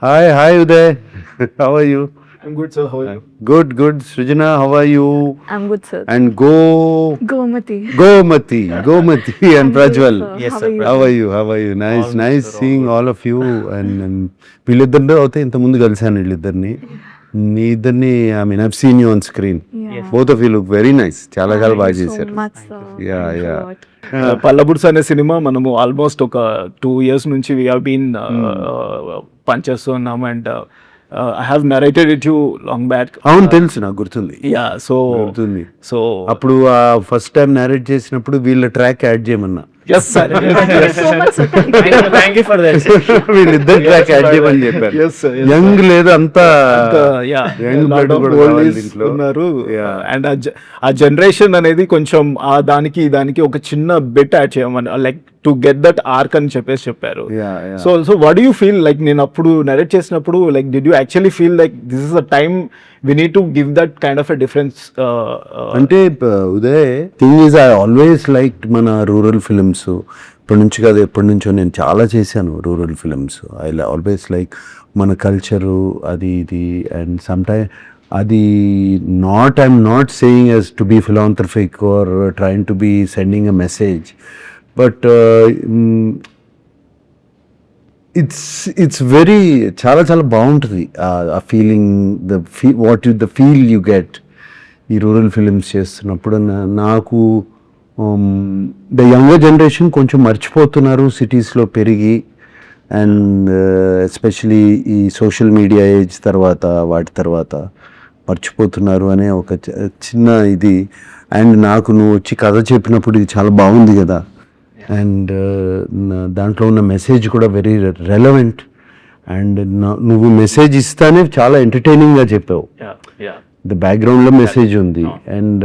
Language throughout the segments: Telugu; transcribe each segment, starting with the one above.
Hi Uday. How are you? I'm good, sir. How are you? Good. Srijana, how are you? I'm good, sir. And Gomati. Gomati and I'm good, Prajwal. sir. Yes, How sir. are you? How are you? Nice, All good, nice sir, all seeing good. all of you. And వీళ్ళిద్దరిలో అయితే ఇంతకుముందు కలిసాను వీళ్ళిద్దరిని. మీ ఇద్దరిని I mean I've seen you on screen. Yeah. Both of you look very nice. చాలా Thank బాగా you so చేశారు. much, sir. Yeah, Thanks a yeah. lot. పల్లబుడ్స్ అనే సినిమా మనము ఆల్మోస్ట్ ఒక 2 years నుంచి వీ హీన్ పనిచేస్తున్నాం and I have narrated it you long back. అవును తెలుసు నాకు గుర్తుంది. యా సో గుర్తుంది. సో అప్పుడు ఫస్ట్ టైం నేరేట్ చేసినప్పుడు వీళ్ళ ట్రాక్ యాడ్ చేయమన్నా. Yes sir Thank you so much, sir. Thank you for that. వీళ్ళిద్దరు ట్రాక్ యాడ్ చేయమని చెప్పారు. Yes, sir. Yes, యంగ్ లేదు అంతా యా young blood కూడా కావాలి దీంట్లో. ఉన్నారు Yeah. అండ్ ఆ జనరేషన్ అనేది కొంచెం ఆ దానికి ఒక చిన్న బిట్ యాడ్ చేయమని like to get that arc అని చెప్పారు. Yeah. So what you feel like నేను అప్పుడు నరేట్ చేసినప్పుడు like did you actually feel like this is a time we need to give that kind of a difference? అంటే Uday thing is I always like మన రూరల్ ఫిలిమ్స్. ఇప్పటి నుంచి కాదు ఎప్పటి నుంచో నేను చాలా చేశాను rural films. I always like మన కల్చరు అది ఇది అండ్ సమ్టైమ్ అది I'm not saying as to be philanthropic or trying to be sending a message but it's very చాలా బాగుంటుంది ఆ feeling the feel you get ఈ రూరల్ ఫిలిమ్స్ చేస్తున్నప్పుడు. నాకు ద యంగర్ జనరేషన్ కొంచెం మర్చిపోతున్నారు సిటీస్లో పెరిగి అండ్ ఎస్పెషలీ ఈ సోషల్ మీడియా ఏజ్ తర్వాత వాటి తర్వాత మర్చిపోతున్నారు అనే ఒక చిన్న ఇది. అండ్ నాకు నువ్వు వచ్చి కథ చెప్పినప్పుడు ఇది చాలా బాగుంది కదా అండ్ దాంట్లో ఉన్న మెసేజ్ కూడా వెరీ రెలవెంట్ అండ్ నువ్వు మెసేజ్ ఇస్తానే చాలా ఎంటర్టైనింగ్గా చెప్పావు. ద బ్యాక్గ్రౌండ్లో మెసేజ్ ఉంది అండ్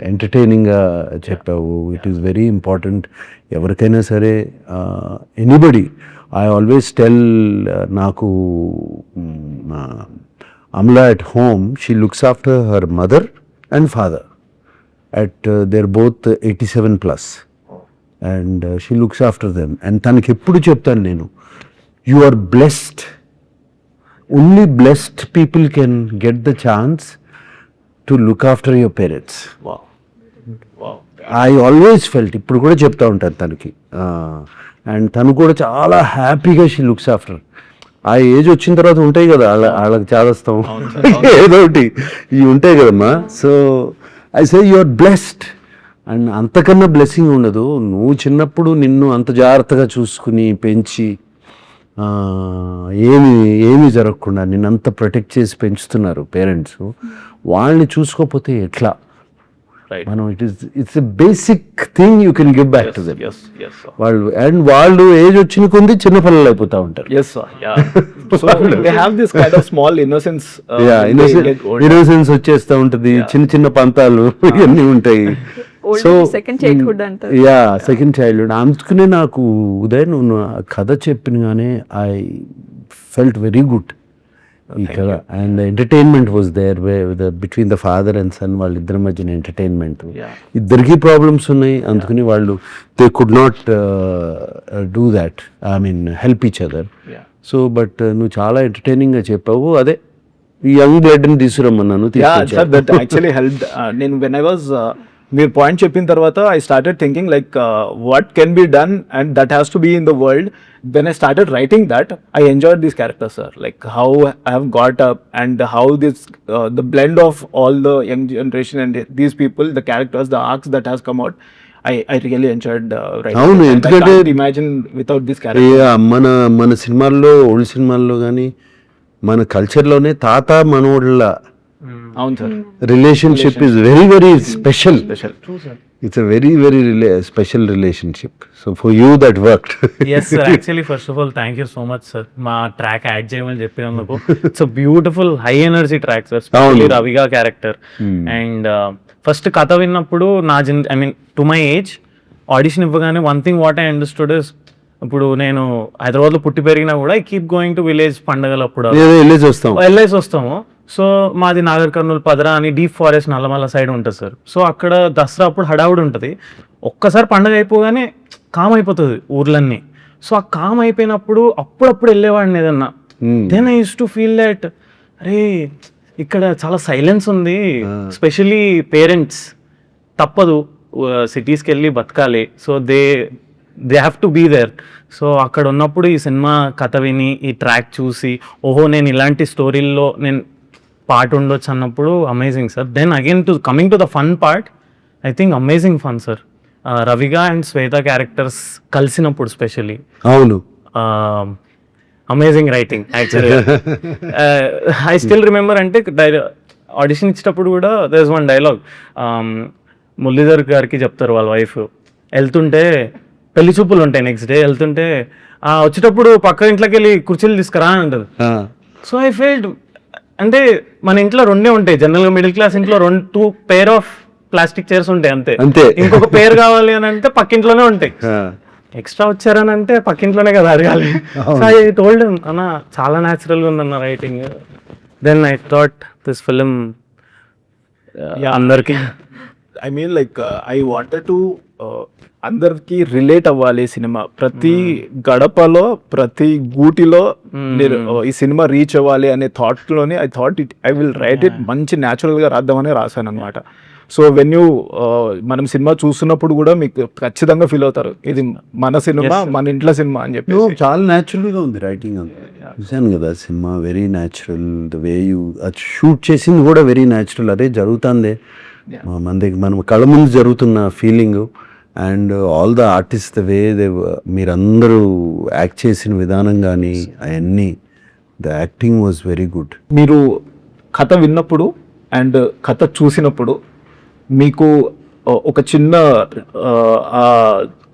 ఎంటర్టైనింగ్గా చెప్పావు. ఇట్ ఈస్ వెరీ ఇంపార్టెంట్ ఎవరికైనా సరే ఎనీబడి. ఐ ఆల్వేస్ టెల్ నాకు Amala at home she looks after her mother and father at there both 87+. And she looks after them and తనకి ఎప్పుడు చెప్తాను నేను you are blessed. Only blessed people can get the chance to look after your parents. I always felt ఇప్పుడు కూడా చెప్తా ఉంటాను తనకి. అండ్ తను కూడా చాలా హ్యాపీగా షీ లుక్స్ ఆఫ్టర్. ఆ ఏజ్ వచ్చిన తర్వాత ఉంటాయి కదా వాళ్ళకి చాదస్తాం ఏదో ఒకటి ఇవి ఉంటాయి కదమ్మా. So I say you are blessed and అంతకన్నా బ్లెస్సింగ్ ఉండదు. నువ్వు చిన్నప్పుడు నిన్ను అంత జాగ్రత్తగా చూసుకుని పెంచి ఏమీ జరగకుండా నిన్నంత ప్రొటెక్ట్ చేసి పెంచుతున్నారు పేరెంట్స్. వాళ్ళని చూసుకోకపోతే ఎట్లా? మనం it's a basic thing you can give back to them. వాళ్ళు ఏజ్ వచ్చిన కొంది చిన్నపిల్లలు అయిపోతా ఉంటారు. ఇన్నోసెన్స్ వచ్చేస్తా ఉంటది. చిన్న పంతాలు ఇవన్నీ ఉంటాయి. సో సెకండ్ చైల్డ్హుడ్ అంటారు. Second childhood. అందుకనే నాకు ఉదయ్ నువ్వు కథ చెప్పినగానే ఐ ఫెల్ట్ వెరీ గుడ్ ఈ కథ. And entertainment was there between the father and son. వాళ్ళిద్దరి మధ్యన ఎంటర్టైన్మెంట్. ఇద్దరికి ప్రాబ్లమ్స్ ఉన్నాయి అందుకని వాళ్ళు they could not do that I mean help each other. So but నువ్వు చాలా ఎంటర్టైనింగ్గా చెప్పావు. అదే ఈ యంగ్ బ్లడ్ని తీసుకురమ్మన్నాను. నేను వెన్ ఐ వాజ్ మీరు పాయింట్ చెప్పిన తర్వాత I started thinking like what can be done and that has to be in the world. When I started writing that I enjoyed these characters sir. Like how I have got up and how this the blend of all the young generation and these people, the characters, the arcs that has come out. I really enjoyed writing. అవును, ఎందుకంటే imagine without this character. మన సినిమాల్లో ఓల్డ్ సినిమాల్లో కానీ మన కల్చర్లోనే తాత మనోళ్ళ అవును sir relationship is very special. It's a very special relationship. So for you that worked. Yes sir, actually first of all thank you so much sir. మా ట్రాక్ యాడ్ చేయమని చెప్పినందుకు. It's a beautiful high energy track sir, specially రవిగా క్యారెక్టర్. అండ్ ఫస్ట్ కథ విన్నప్పుడు I mean to my age audition ఇవ్వగానే one thing what I understood is, ఇప్పుడు నేను హైదరాబాద్లో పుట్టి పెరిగినా కూడా I keep going to village పండగలప్పుడు వెళ్ళేసి వస్తాము. సో మాది నాగర్ కర్నూలు పదరా అని డీప్ ఫారెస్ట్ నల్లమల్ల సైడ్ ఉంటుంది సార్. సో అక్కడ దసరా అప్పుడు హడావుడి ఉంటుంది. ఒక్కసారి పండగ అయిపోగానే కామ్ అయిపోతుంది ఊర్లన్నీ. సో ఆ కామ్ అయిపోయినప్పుడు అప్పుడప్పుడు వెళ్ళేవాడిని ఏదన్నా then I use to feel that అరే ఇక్కడ చాలా సైలెన్స్ ఉంది, స్పెషలీ పేరెంట్స్ తప్పదు సిటీస్కి వెళ్ళి బతకాలి, so they have to be there. సో అక్కడ ఉన్నప్పుడు ఈ సినిమా కథ విని ఈ ట్రాక్ చూసి ఓహో నేను ఇలాంటి స్టోరీల్లో నేను పార్ట్ ఉండొచ్చు అన్నప్పుడు amazing sir. Then again coming to the fun part, I think amazing fun sir. రవిగా అండ్ శ్వేత క్యారెక్టర్స్ కలిసినప్పుడు స్పెషలీ అవును, అమేజింగ్ రైటింగ్ యాక్చువల్గా. ఐ స్టిల్ రిమెంబర్ అంటే ఆడిషన్ ఇచ్చేటప్పుడు కూడా there is one dialogue, Muralidhar గారికి చెప్తారు వాళ్ళ వైఫ్, వెళ్తుంటే పెళ్లి చూపులు ఉంటాయి నెక్స్ట్ డే, వెళ్తుంటే వచ్చేటప్పుడు పక్క ఇంట్లోకి వెళ్ళి కుర్చీలు తీసుకురా అని అంటారు. సో ఐ ఫెల్ట్ అంటే మన ఇంట్లో రెండే ఉంటాయి జనరల్గా, మిడిల్ క్లాస్ ఇంట్లో 2 pair ఆఫ్ ప్లాస్టిక్ చైర్స్ ఉంటాయి అంతే, ఇంకొక పేరు కావాలి అని అంటే పక్కింట్లోనే ఉంటాయి. ఎక్స్ట్రా వచ్చారని అంటే పక్కింట్లోనే కదా అడగాలి. సో ఐ టోల్డ్ అన్న చాలా న్యాచురల్గా ఉందన్న writing. Then I thought this film అందరికి I mean like I wanted to అందరికి రిలేట్ అవ్వాలి సినిమా, ప్రతి గడపలో ప్రతి గూటిలో ఈ సినిమా రీచ్ అవ్వాలి అనే థాట్లోనే ఐ విల్ రైట్ ఇట్, మంచి న్యాచురల్గా రాద్దామని రాశాను అనమాట. సో వెన్ యూ మనం సినిమా చూస్తున్నప్పుడు కూడా మీకు ఖచ్చితంగా ఫీల్ అవుతారు ఇది మన సినిమా, మన ఇంట్లో సినిమా అని చెప్పి. చాలా న్యాచురల్గా ఉంది రైటింగ్ అంతా. చూశాను కదా cinema, very natural. The way you అది షూట్ చేసింది కూడా వెరీ న్యాచురల్. అదే జరుగుతుందే మన దగ్గర, మనం కళ్ళ ముందు జరుగుతున్న feeling. And all the artist the way మీరందరూ యాక్ట్ చేసిన విధానం కానీ అవన్నీ, the acting was very good. మీరు కథ విన్నప్పుడు అండ్ కథ చూసినప్పుడు మీకు ఒక చిన్న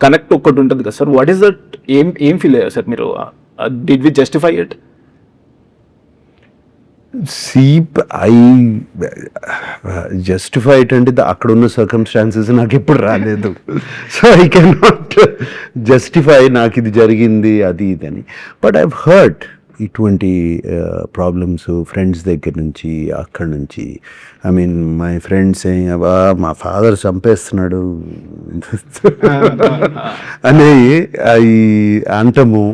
కనెక్ట్ ఒకటి ఉంటుంది కదా సార్, వాట్ ఈస్ దట్? ఏం ఫీల్ అయ్యారు సార్ మీరు? Did we justify it? I justify it అంటే అక్కడ ఉన్న సర్కమ్స్టాన్సెస్ నాకు ఎప్పుడు రాలేదు. So I can not justify నాకు ఇది జరిగింది అది ఇది అని. బట్ ఐవ్ హర్డ్ ఇటువంటి ప్రాబ్లమ్స్ ఫ్రెండ్స్ దగ్గర నుంచి, అక్కడి నుంచి. ఐ మీన్ మై ఫ్రెండ్స్ మా ఫాదర్ చంపేస్తున్నాడు అని అవి అంటము,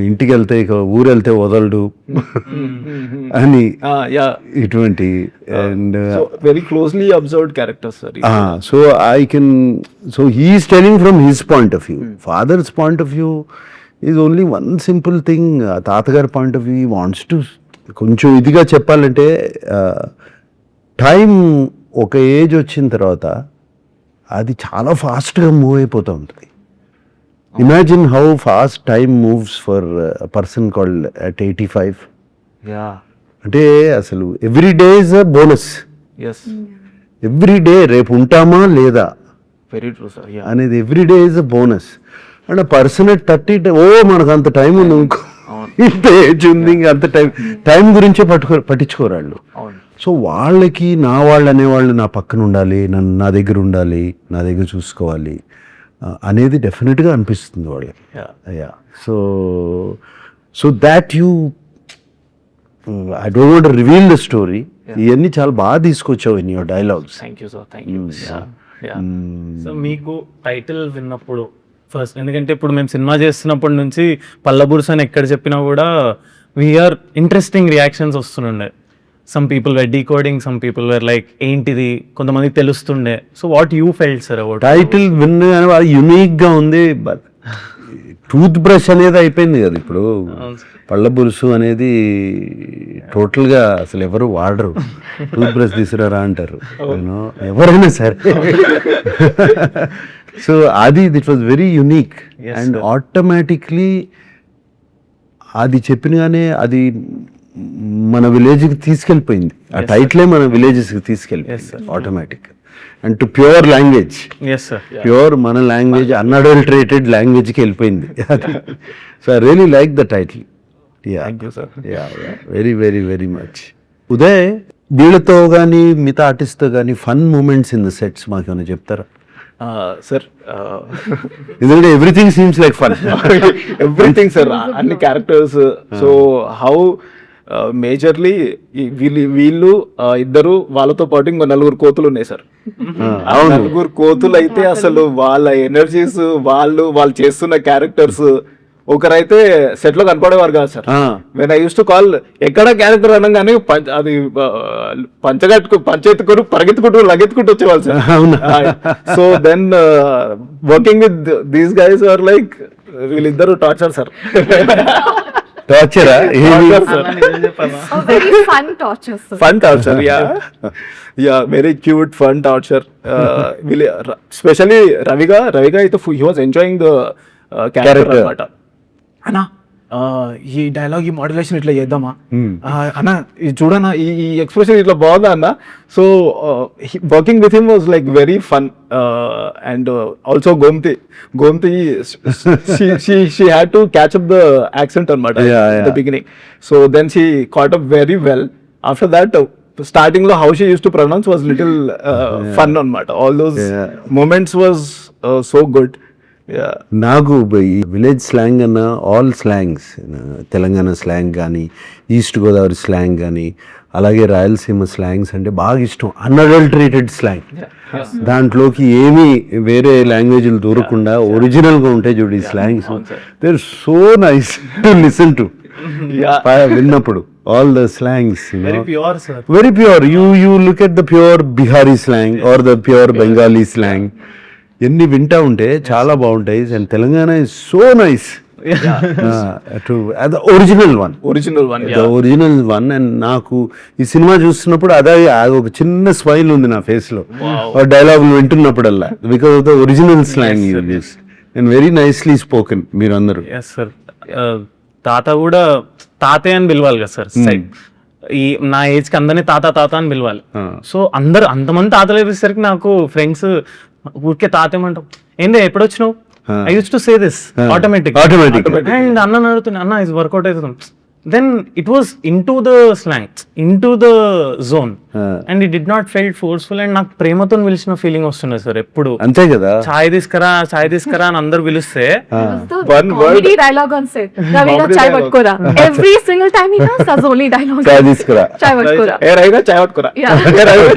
ఇంటికి వెళ్తే ఇక ఊరు వెళ్తే వదలడు అని ఇటువంటి. And very closely observed characters sir. So I can, so he's telling from his point of view. Father's point of view is only one simple thing. తాతగారి point of view wants to, కొంచెం ఇదిగా చెప్పాలంటే టైం ఒక ఏజ్ వచ్చిన తర్వాత అది చాలా ఫాస్ట్గా మూవ్ అయిపోతూ ఉంటుంది. Imagine how fast time moves for person called at 85. అంటే అసలు every day is a bonus. Every day రేపు ఉంటామా లేదా వెరీ ట్రూ సార్ అనేది every day is a bonus. And person at 30 మనకు అంత టైం ఉంది, ఇంత ఏజ్ ఉంది, అంత టైం గురించే పట్టించుకోరు వాళ్ళు. సో వాళ్ళకి నా వాళ్ళు అనేవాళ్ళు నా పక్కన ఉండాలి, నా దగ్గర ఉండాలి, నా దగ్గర చూసుకోవాలి అనేది డెఫినెట్గా అనిపిస్తుంది వాళ్ళకి. Yeah so that you, I don't want to reveal the story. ఇవన్నీ చాలా బాగా తీసుకొచ్చావు in your dialogues. Thank you sir, thank you. So మీకు టైటిల్ విన్నప్పుడు ఫస్ట్, ఎందుకంటే ఇప్పుడు మేము సినిమా చేస్తున్నప్పటి నుంచి పల్లబుర్స్ అని ఎక్కడ చెప్పినా కూడా వీఆర్ ఇంట్రెస్టింగ్ రియాక్షన్స్ వస్తుండే. Some people were decoding, some people were like ఏంటిది, కొంతమందికి తెలుస్తుండే. So what you felt sir about title విన్నగానే అది యునిక్గా ఉంది. బట్ టూత్ బ్రష్ అనేది అయిపోయింది కదా ఇప్పుడు. పళ్ళ బురుసు అనేది టోటల్గా అసలు ఎవరు వాడరు. టూత్ బ్రష్ తీసుకురారా అంటారు ఎవరైనా సరే. సో అది it was very unique. And automatically అది చెప్పినగానే అది మన విలేజ్కి తీసుకెళ్ళిపోయింది. ఆ టైటిలే మన విలేజెస్కి తీసుకెళ్ళిపోయింది automatic. And to pure language, pure మన లాంగ్వేజ్, అన్అడల్టరేటెడ్ లాంగ్వేజ్కి వెళ్ళిపోయింది. So I really like the title. Very very very much. Uday, వీళ్ళతో కానీ మిగతా ఆర్టిస్ట్తో కానీ fun moments in the sets మాకేమైనా చెప్తారా సార్? ఎందుకంటే everything seems like fun. Everything sir, అన్ని క్యారెక్టర్స్. సో హౌ మేజర్లీ వీళ్ళు ఇద్దరు, వాళ్ళతో పాటు ఇంకో 4 కోతులు ఉన్నాయి సార్. 4 కోతులు అయితే అసలు వాళ్ళ ఎనర్జీస్, వాళ్ళు చేస్తున్న క్యారెక్టర్స్ ఒకరైతే సెట్ లో కనపడేవారు కాదు sir. When I use to call ఎక్కడ క్యారెక్టర్ అనగానే అది పంచెత్తుకుని పరిగెత్తుకుంటూ లగెత్తుకుంటూ వచ్చేవాళ్ళు sir. So then working with these guys are like వీళ్ళిద్దరు టార్చర్ సార్. టార్చరా? Very fun torture. Fun torture, yeah very cute fun torture. Specially రవిగా అయితే he was enjoying the character అనమాట. అన్నా ఈ డైలాగ్ ఈ మాడ్యులేషన్ ఇట్లా చేద్దామా అన్న, ఇది చూడనా ఈ ఎక్స్ప్రెషన్ ఇట్లా బాగుందా అన్న. So working with him was like very fun. And also Gomathi she had to catch up the accent అనమాట at the beginning. So then she caught up very well. After that starting lo how she used to pronounce was little fun అనమాట. All those moments was so good. నాకు ఈ విలేజ్ స్లాంగ్ అన్న ఆల్ స్లాంగ్స్, తెలంగాణ స్లాంగ్ కానీ, ఈస్ట్ గోదావరి స్లాంగ్ కానీ, అలాగే రాయలసీమ స్లాంగ్స్ అంటే బాగా ఇష్టం. అన్అడల్టరేటెడ్ స్లాంగ్, దాంట్లోకి ఏమీ వేరే లాంగ్వేజ్లు దూరకుండా ఒరిజినల్గా ఉంటాయి చూడు ఈ slangs. They are so nice to listen to. విన్నప్పుడు all the slangs very pure. You look at the pure Bihari slang or the pure Bengali slang, ఎన్ని వింటా ఉంటే చాలా బాగుంటాయి. And Telangana is so nice original one. And నాకు ఈ సినిమా చూస్తున్నప్పుడు అదే ఒక చిన్న స్మైల్ ఉంది నా ఫేస్ లో డైలాగులు వింటున్నప్పుడల్లా, because of the original slang use and very nicely spoken. మీరు అందరూ సార్ తాత కూడా తాతే అని పిలవాలి కదా సార్. ఈ నా ఏజ్ కి అందరినీ తాత అని పిలవాలి. సో అందరు అంతమంది తాతలు వేసేసరికి నాకు ఫ్రెండ్స్ ఊరికే తాతేమంటాం, ఏందే ఎప్పుడు వచ్చినావు, I use to say this automatic. And అన్న అడుగుతున్నా, అన్న ఇది వర్కౌట్ అవుతుంది. Then it was into the slang, into the zone, and it did not felt forceful. And నాకు ప్రేమతో పిలిచిన ఫీలింగ్ వస్తున్నది సార్ ఎప్పుడు. అంతే కదా, చాయ్ తీసుకురా అని అందరు పిలిస్తే comedy dialogue on set. Ravina chai పట్టుకోరా. Every single time he does, that's only dialogue. చాయ్ తీసుకురా, Chai పట్టుకోరా. ఏ రైగా చాయ్ పట్టుకురా,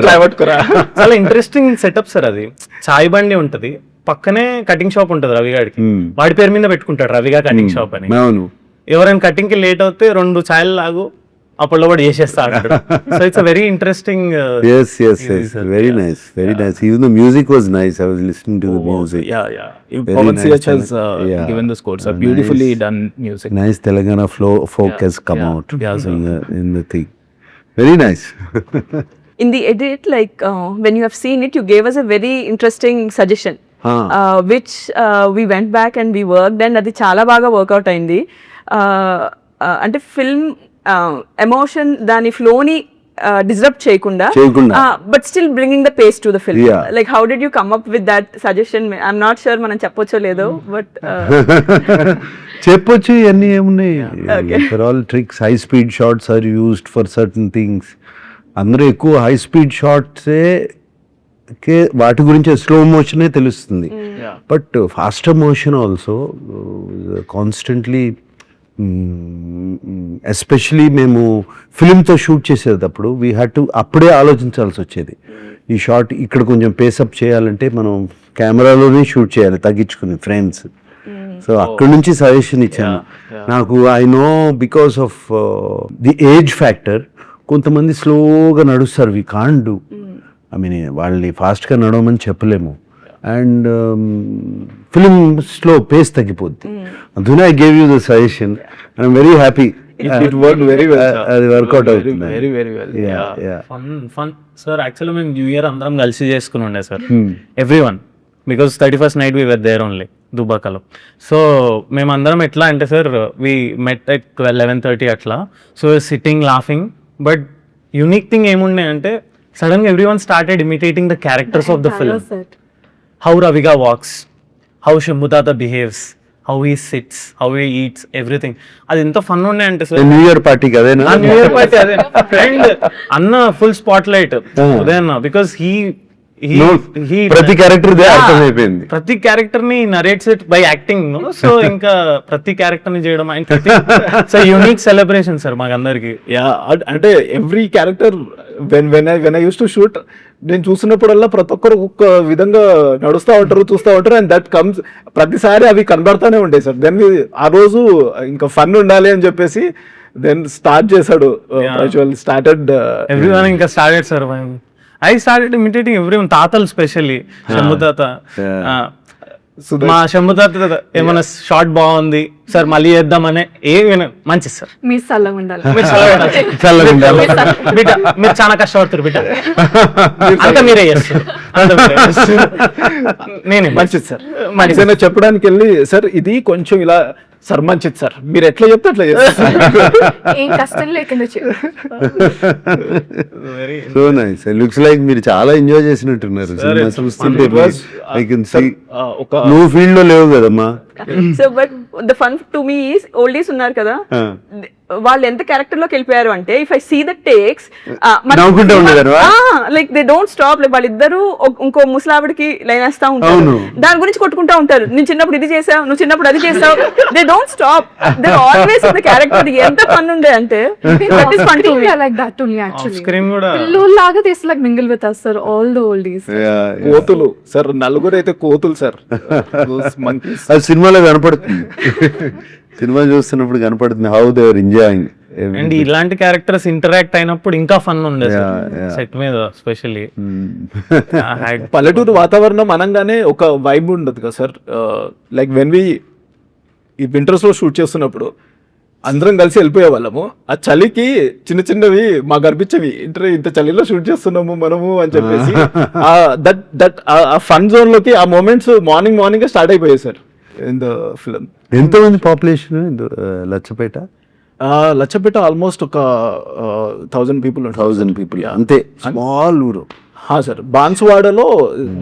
చాయ్ పట్టుకురా. చాలా ఇంట్రెస్టింగ్ సెటప్ సార్ అది. చాయ్ బండి ఉంటది, పక్కనే కటింగ్ షాప్ ఉంటది రవిగాడికి, వాడి పేరు మీద పెట్టుకుంటాడు రవిగా కటింగ్ షాప్ అని. ఎవరైనా కటింగ్ కి లేట్ అవుతే 2 ఛాయలు లాగు అప్పుడు కూడా చేసేస్తాడు. So it's very interesting. Very nice. Even the music was nice. I was listening to the music. Pawan CH has given the scores. A beautifully done music. Nice Telangana folk has come out in the thing. Very nice. In the edit, like when you have seen it, you gave us a very interesting suggestion, which we went back and we worked, and అది చాలా బాగా వర్కౌట్ అయింది. అంటే ఫిల్మ్ ఎమోషన్ దాని ఫ్లోని డిస్టర్బ్ చేయకుండా but still bringing the pace to the film. Like how did you come up with that suggestion? I'm not sure మనం చెప్పొచ్చో లేదో, బట్ చెప్పొచ్చు. ఇవన్నీ ఏమున్నాయి, for all tricks. High speed shots are used for certain things. అందరూ ఎక్కువ హై స్పీడ్ షాట్సే వాటి గురించి స్లో మోషనే తెలుస్తుంది, but faster motion also constantly. Especially మేము ఫిలింతో షూట్ చేసేటప్పుడు వీ హ్యాడ్ టు అప్పుడే ఆలోచించాల్సి వచ్చేది. ఈ షాట్ ఇక్కడ కొంచెం పేసప్ చేయాలంటే మనం కెమెరాలోనే షూట్ చేయాలి తగ్గించుకుని ఫ్రేమ్స్. సో అక్కడి నుంచి సజెషన్ ఇచ్చాను. నాకు I know because of the age factor కొంతమంది స్లోగా నడుస్తారు, we can't do. I mean వాళ్ళని ఫాస్ట్గా నడవమని చెప్పలేము. అండ్ ఫిలిమ్స్లో పేస్ తగ్గిపోద్ది. అందుకనే I gave you the suggestion. I'm very happy. It worked very well. అది వర్కౌట్ అవుతుంది. Very well. Fun sir. Actually మేము న్యూ ఇయర్ అందరం కలిసి చేసుకుని ఉండే sir, every one, because 31st night we were there only దుబాకలో. సో మేమందరం ఎట్లా అంటే సార్, వీ మెట్ ఎట్ 11:30 అట్లా. So sitting laughing, but unique thing ఏముండే అంటే సడన్గా every one started imitating the characters of the film. How రవిగా వాక్స్, హౌ శంభుతాత behaves, how he sits, how he eats, everything. అది ఎంత ఫన్ ఉండే అంటే సార్, న్యూ ఇయర్ పార్టీకి అదేనా? న్యూ ఇయర్ పార్టీ అదే. అండ్ అన్న ఫుల్ స్పాట్ లైట్ ఉదయ్ అన్న, బికాస్ ప్రతి క్యారెక్టర్ అర్థమైపోయింది. ప్రతి క్యారెక్టర్ ని narrates it by acting. So ఇంకా ప్రతి క్యారెక్టర్ ని చేయడం సో యూనిక్ సెలబ్రేషన్ సార్ మాకందరికి. యా అంటే every character when I use to shoot, నేను చూసినప్పుడల్లా ప్రతి ఒక్కరు ఒక్క విధంగా నడుస్తూ ఉంటారు, చూస్తూ ఉంటారు, అండ్ దట్ కమ్స్ ప్రతిసారి అవి కనబడతానే ఉంటాయి సార్. దెన్ ఆ రోజు ఇంకా ఫన్ ఉండాలి అని చెప్పేసి దెన్ స్టార్ట్ చేశాడు. స్టార్టెడ్ ఎవ్రీవన్ ఇంకా started sir. I started imitating everyone. తాతలు స్పెషల్లీ శంభు తాత. మా శంభు తాత ఏమైనా షార్ట్ బాగుంది సార్ మళ్ళీ చేద్దామనే ఏమైనా మంచిది సార్. మీరు చల్లగా ఉండాలి. బిడ్డ మీరు చాలా కష్టపడుతారు బిడ్డ, అంతా మీరే చేస్తారు. నేనే మంచిది సార్. ఏదైనా చెప్పడానికి వెళ్ళి సార్ ఇది కొంచెం ఇలా సార్ మంచిది సార్, మీరు ఎట్లా చెప్తే అట్లా చేస్తారు. ఏం కష్టం లేకుండా సో నైస్. లుక్స్ లైక్ మీరు చాలా ఎంజాయ్ చేసినట్టున్నారు సినిమా చూస్తుంటే. ఐ కెన్ సీ నువ్వు ఫీల్డ్ లో లేవు కదమ్మా. So but the fun to me is oldies ఉన్నారు కదా, వాళ్ళు ఎంత క్యారెక్టర్ లోకి వెళ్ళిపోయారు అంటే if I see the takes నవ్వుకుంటూ ఉండేవారు. Like they don't stop. Like వాళ్ళిద్దరు ఇంకో ముసలావిడికి లైన్ వేస్తా ఉంటారు, దాని గురించి కొట్టుకుంటా ఉంటారు. నేను చిన్నప్పుడు ఇది చేసావు, నువ్వు చిన్నప్పుడు అది చేసావు. They don't stop, they always in the character. ఎంత ఫన్ ఉండే అంటే that is fun to me. like that only actually. Screen కూడా పిల్లోల్లాగా they used to like mingle with us sir, all the oldies. కోతులు సార్, నలుగురు అయితే కోతులు సార్. అది సినిమాలో కనపడుతుంది. సినిమా చూస్తున్నప్పుడు కనపడుతుంది how they are enjoying. And ఇలాంటి క్యారెక్టర్స్ ఇంటరాక్ట్ అయినప్పుడు ఇంకా ఫన్ ఉండేది సెట్ మీద స్పెషల్లీ. పల్లెటూరు వాతావరణం అనగానే ఒక వైబ్ ఉండదు కదా సార్. లైక్ వెన్ వి ఈ వింటర్స్ లో షూట్ చేస్తున్నప్పుడు అందరం కలిసి వెళ్ళిపోయే వాళ్ళము. ఆ చలికి చిన్న చిన్నవి మాకు అనిపించేవి, ఇంత చలిలో షూట్ చేస్తున్నాము మనము అని చెప్పేసి. దట్ ఆ ఫన్ జోన్ లోకి ఆ మూమెంట్స్ మార్నింగ్ స్టార్ట్ అయిపోయాయి సార్ ఇన్ ద ఫిల్మ్. ఎంతమంది పాపులేషన్ లచ్చపేట? లచ్చపేట ఆల్మోస్ట్ ఒక 1000 people. 1000 people అంతే, స్మాల్ ఊరు. సార్ బాన్సువాడలో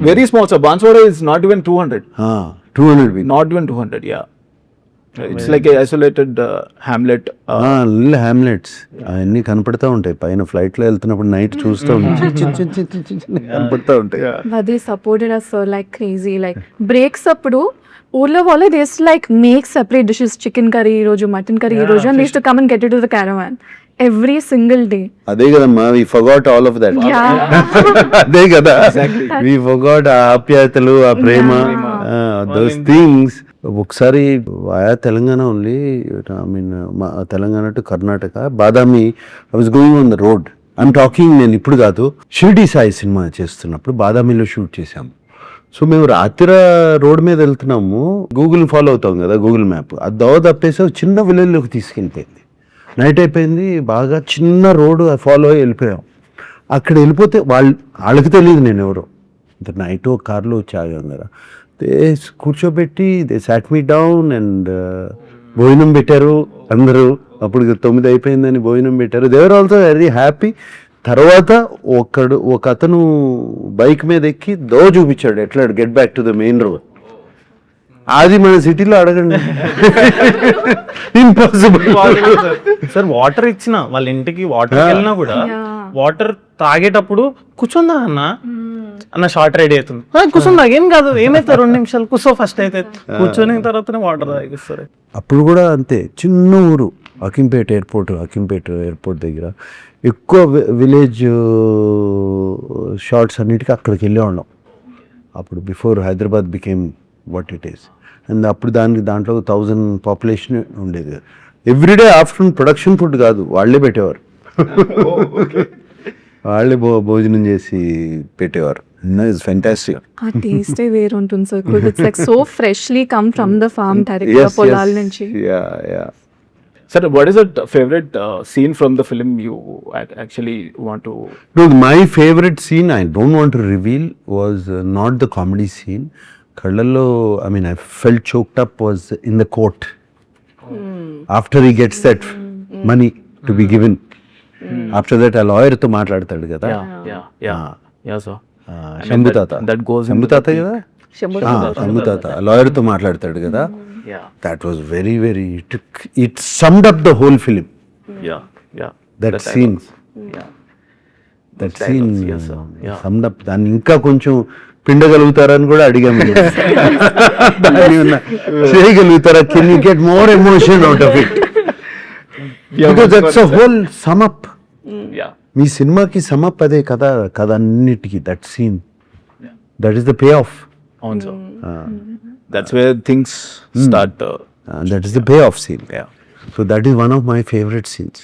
very small sir. Banswada is not even 200. 200 people. Not even 200. Yeah, it's like isolated hamlet. Hamlets అవన్నీ కనపడతా ఉంటాయి పైన ఫ్లైట్ లో వెళ్తున్నప్పుడు నైట్ చూస్తూ కనపడతా ఉంటాయి. But they supported us sir like crazy. Like breaks అప్పుడు ఊర్లో వాళ్ళు they used to like make separate dishes, chicken curry ఈ రోజు, mutton curry ఈ రోజు, and they used to come and get it to the caravan every single day. అదే కదమ్మా, we forgot all of that. అదే కదా, we forgot ఆ ఆప్యాయతలు, ఆ ప్రేమ, those things. ఒకసారి ఆయా Telangana only, I mean Telangana to Karnataka, Badami. I was going on the road. I'm talking, నేను ఇప్పుడు కాదు, షిర్డీ సాయి సినిమా చేస్తున్నప్పుడు బాదామిలో షూట్ చేశాము. సో మేము రాత్రి రోడ్ మీద వెళ్తున్నాము, గూగుల్ ఫాలో అవుతాం కదా, గూగుల్ మ్యాప్. అది దోవ తప్పేసి చిన్న విలేజ్లోకి తీసుకెళ్ళిపోయింది. నైట్ అయిపోయింది, బాగా చిన్న రోడ్డు ఫాలో అయ్యి వెళ్ళిపోయాం. అక్కడ వెళ్ళిపోతే వాళ్ళకి తెలియదు నేను ఎవరో. నైట్ ఒక కార్లో వచ్చి ఆగాం కదా, కూర్చోబెట్టి they sat me down and భోజనం పెట్టారు అందరూ. అప్పుడు 9 అయిపోయిందని భోజనం పెట్టారు. They are also very happy. తర్వాత ఒక అతను బైక్ మీద ఎక్కి చూపించాడు ఎట్లా get back to the main road. అది మన సిటీలో అడగండి, ఇంపాసిబుల్ సార్. వాటర్ ఇచ్చిన వాళ్ళ ఇంటికి వాటర్ వెళ్ళినా కూడా వాటర్ తాగేటప్పుడు కూర్చుందా అన్న షార్ట్ రెడీ అవుతుంది, కూర్చుందా ఏం కాదు, ఏమైతే 2 నిమిషాలు కూర్చో ఫస్ట్ అయితే, కూర్చొని తర్వాతనే వాటర్ తాగిస్తారు. అప్పుడు కూడా అంతే, చిన్న ఊరు, అకింపేట ఎయిర్పోర్ట్ దగ్గర ఎక్కువ విలేజ్ షార్ట్స్ అన్నిటికీ అక్కడికి వెళ్ళేవాళ్ళం. అప్పుడు before Hyderabad became what it is. And అప్పుడు దాంట్లో 1000 పాపులేషన్ ఉండేది. ఎవ్రీడే ఆఫ్టర్నూన్ ప్రొడక్షన్ ఫుడ్ కాదు, వాళ్ళే పెట్టేవారు. వాళ్ళే భోజనం చేసి పెట్టేవారు. It's fantastic. ఆ టేస్టే వేరు ఉంటుంది sir. It's like so freshly come from the farm direct పొలాల నుంచి. Sir, what is your favorite scene from the film you actually want to? No, my favorite scene, I don't want to reveal, was not the comedy scene. Kallallo, I mean, I felt choked up, was in the court. After he gets that money to be given. After that, a lawyer to మాట్లాడతాడు కదా. Yeah, sir. శంభు తాత. That goes శంభు తాత కదా? శంభు తాత లాయర్ తో మాట్లాడతాడు కదా. Yeah. That was very, very, it summed up the whole film. Yeah. That scene. Yeah. That scene yes, sir. Yeah. Summed up. దాన్ని ఇంకా కొంచెం పిండగలుగుతారని కూడా అడిగాము. దాన్ని చేయగలుగుతారా, can you get more emotion out of it, because that's a whole sum up. Yeah. మీ సినిమాకి సమ్ అప్ అదే కదా, కథ అన్నిటికీ that scene, that is the pay off. అవును sir. That's where things start. That is the payoff scene. Yeah. So that is one of my favorite scenes.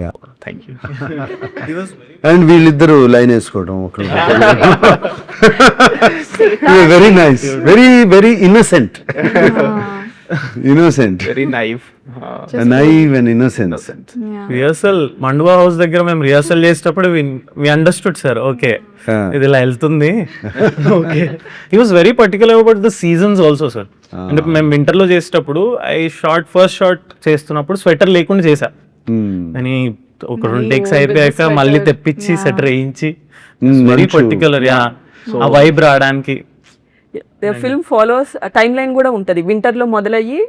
Yeah. Thank you. And వీళ్ళిద్దరు లైన్ వేసుకోవడం very nice, very innocent, innocent, Very naive. Naive and innocent. Yeah. Rehearsal మండువా హౌస్ దగ్గర మేము రిహర్సల్ చేసేటప్పుడు వి అండర్స్టూడ్ సార్, ఓకే ఇది ఇలా వెళ్తుంది. Okay, he was very particular about the seasons also sir. అంటే మేము వింటర్లో చేసేటప్పుడు ఫస్ట్ షాట్ చేస్తున్నప్పుడు స్వెటర్ లేకుండా చేసా, అని ఒక 2 టేక్స్ అయిపోయాక మళ్ళీ తెప్పించి స్వెటర్ వేయించి, వెరీ పర్టికులర్ ఆ వైబ్ రావడానికి. The film follows time line కూడా ఉంటది. వింటర్ లో మొదలయ్యి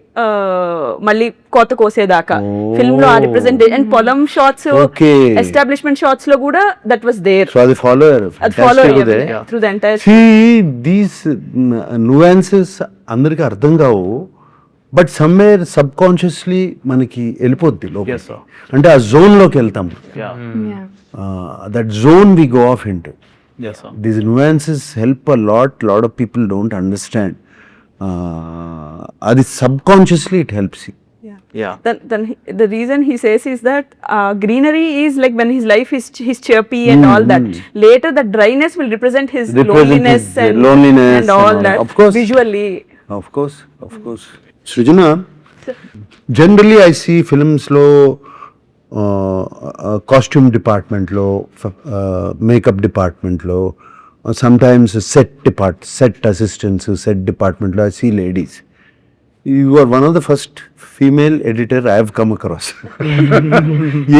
మళ్ళీ కోత కోసేదాకా ఫిల్మ్ లో ఆ రిప్రజెంటేషన్ అండ్ పొలం షాట్స్, Okay. ఎస్టాబ్లిష్మెంట్ షాట్స్ లో కూడా దట్ వాస్ దేర్. సో అది ఫాలోయర్ అది follow through the entire. These nuances అందరికి అర్థం కావు, బట్ సమ్వేర్ సబ్ కాన్షియస్లీ మనకి వెళ్ళిపోద్ది లోపలికి. Yes, sir. అంటే ఆ జోన్ లోకి వెళ్తాం, Yeah. Yeah. That zone we go off into. Yes, sir. These nuances help a lot of people don't understand. Adi subconsciously it helps you. Yeah. Then the reason he says is that greenery is like when his life is he's chirpy and all that. Later the dryness will represent his loneliness and loneliness and all that. Of course. Visually. Of course. Srijana, generally I see films lo costume డిపార్ట్మెంట్లో, మేకప్ డిపార్ట్మెంట్లో, సమ్టైమ్స్ సెట్ అసిస్టెంట్స్, సెట్ డిపార్ట్మెంట్లో I see ladies. You are one of the first female editor I have come across.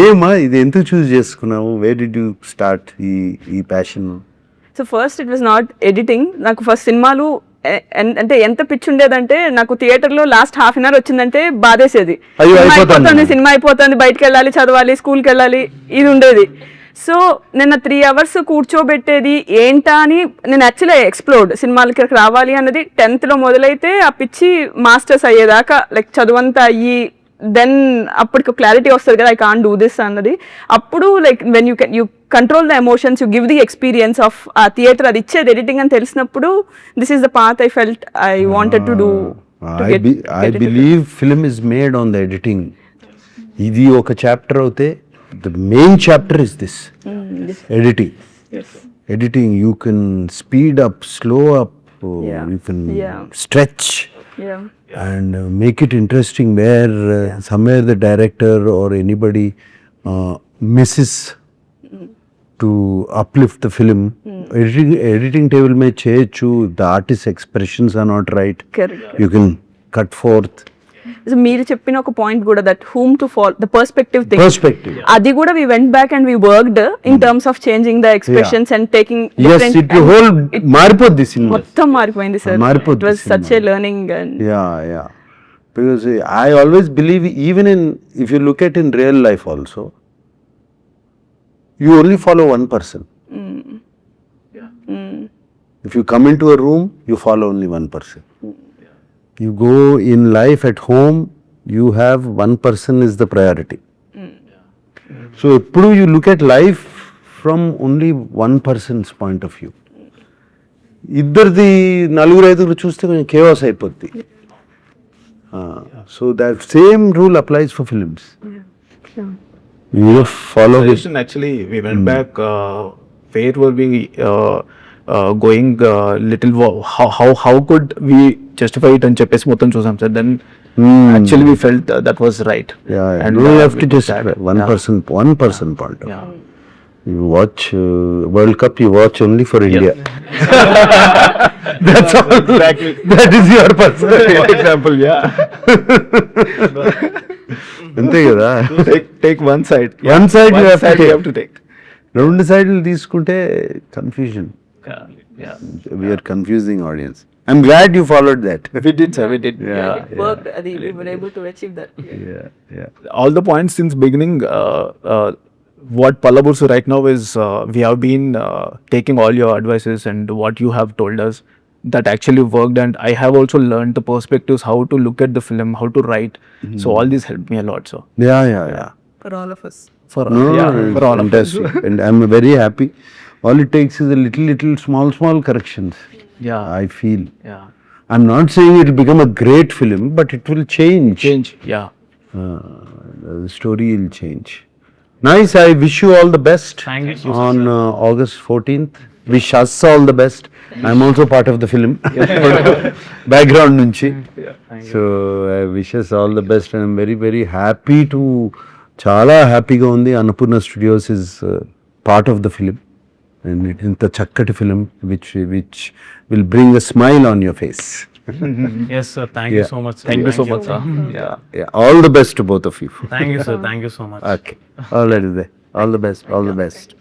ఏమా ఇది ఎందుకు చూస్ చేసుకున్నావు? వేర్ డిడ్ యూ స్టార్ట్ ఈ passion? So first it was not editing. నాకు ఫస్ట్ సినిమాలు అంటే ఎంత పిచ్చి ఉండేదంటే, నాకు థియేటర్లో లాస్ట్ హాఫ్ అన్ అవర్ వచ్చిందంటే బాధేసేది. సినిమా అయిపోతుంది, బయటకు వెళ్ళాలి, చదవాలి, స్కూల్కి వెళ్ళాలి, ఇది ఉండేది. సో నేను 3 hours కూర్చోబెట్టేది ఏంటా అని నేను యాక్చువల్లీ ఎక్స్ప్లోర్డ్. సినిమాలకి రావాలి అన్నది 10th లో మొదలైతే ఆ పిచ్చి మాస్టర్స్ అయ్యేదాకా లైక్ చదువంతా అయ్యి దెన్ అప్పటికి క్లారిటీ వస్తుంది కదా, ఐ కాంట్ డూ దిస్ అన్నది. అప్పుడు like when you control the emotions, you give the experience of ఆ థియేటర్, అది ఇచ్చేది ఎడిటింగ్ అని తెలిసినప్పుడు this is the path I felt I wanted to do. I believe film is made on the editing. ఇది ఒక చాప్టర్ అవుతే the main chapter is this, editing. Editing, you can speed up, slow up, you can stretch and make it interesting where somewhere the director or anybody misses to uplift the film. Editing table may cheyachu, the artist's expressions are not right. Correct. You can cut forth. So మీరు చెప్పిన ఒక పాయింట్ కూడా, that whom to follow the perspective thing, Perspective. అది కూడా we went back and we worked in terms of changing the expressions and taking Yes, it whole మారిపోద్ది సినిమా. మొత్తం మారిపోయింది సార్. మారిపోద్ది it was cinema. Such a learning. And Yeah. Because I always believe, even if you look at in real life also, you only follow one person. If you come into a room, you follow only one person. You go in life at home, you have one person is the priority. So eppadu you look at life from only one person's point of view. ఇద్దరిది 4-5 చూస్తే కొంచెం కేవాస్ అయిపోద్ది. So that same rule applies for films. You follow his. Actually, we went back. Where were we going? Little. How could we justify it and చెప్పేసి మొత్తం చూసాం sir. Then actually we felt that was right. Yeah. And You have to we just did that. one person point of view. Yeah. You watch World Cup, you watch only for India. That's all. Exactly. That is your person. Example. Yeah. అంతే కదా. Take one side. One side you have to take. You have to take. 2 sides తీసుకుంటే confusion. Yeah. We are confusing audience. I'm glad you followed that. We did, sir. We did. Yeah. worked, we were able to achieve that. Yeah. All the points since beginning what Palabursu right now is, we have been taking all your advices and what you have told us, that actually worked, and I have also learned the perspectives, how to look at the film, how to write. So all this helped me a lot. So Yeah. For all of us. for No, for all of us. fantastic. And I'm very happy. All it takes is a little small corrections. Yeah. I feel. Yeah. I'm not saying it will become a great film, but it will change. Yeah. The story will change. Nice. I wish you all the best. Thank you so On August 14th. Wish us all the best. I'm also part of the film. Background nunchi. So I wish us all the best, and I'm very happy to. చాలా హ్యాపీగా ఉంది. Annapurna studios is part of the film, and ఇంత చక్కటి film which will bring a smile on your face. Yes, sir. Thank you so much, sir. Thank you so much, sir. All the best to both of you. Thank you, sir. Thank you so much. Okay, all the best.